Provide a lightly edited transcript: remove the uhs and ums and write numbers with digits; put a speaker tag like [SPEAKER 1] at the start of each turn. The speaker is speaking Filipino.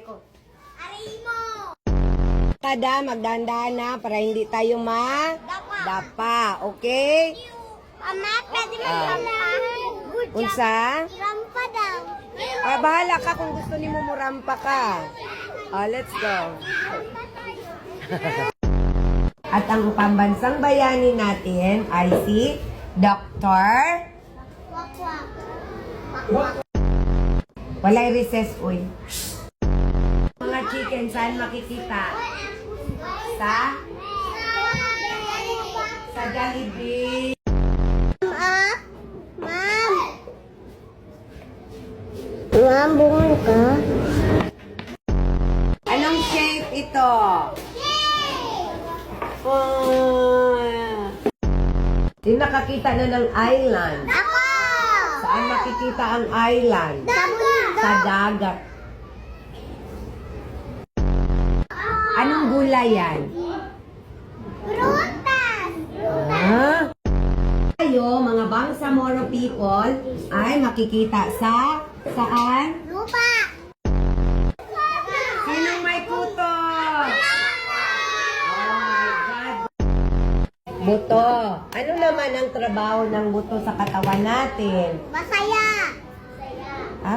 [SPEAKER 1] ko. Arimo!
[SPEAKER 2] Kada, magdahan-dahan na para hindi tayo dapa. Okay?
[SPEAKER 1] Ama, pwede magrampa.
[SPEAKER 2] Unsa?
[SPEAKER 1] Rampa daw.
[SPEAKER 2] Bahala ka kung gusto ni mo murampa ka. Let's go. At ang pambansang bayani natin ay si Dr.
[SPEAKER 1] Wakwak.
[SPEAKER 2] Walay recess, uy. Mga chicken, saan makikita? Sa Jollibee.
[SPEAKER 1] Ma'am! Ma'am, bungan ka?
[SPEAKER 2] Anong shape ito? Yung nakakita na ng island.
[SPEAKER 1] Ako!
[SPEAKER 2] Saan makikita ang island? Sa dagat. Anong gulay yan?
[SPEAKER 1] Prutas!
[SPEAKER 2] Tayo, mga Bangsamoro people, ay makikita saan?
[SPEAKER 1] Lupa!
[SPEAKER 2] Sinong may puto? Oh my God. Buto. Ano naman ang trabaho ng buto sa katawan natin?
[SPEAKER 1] Masaya!
[SPEAKER 2] Ha?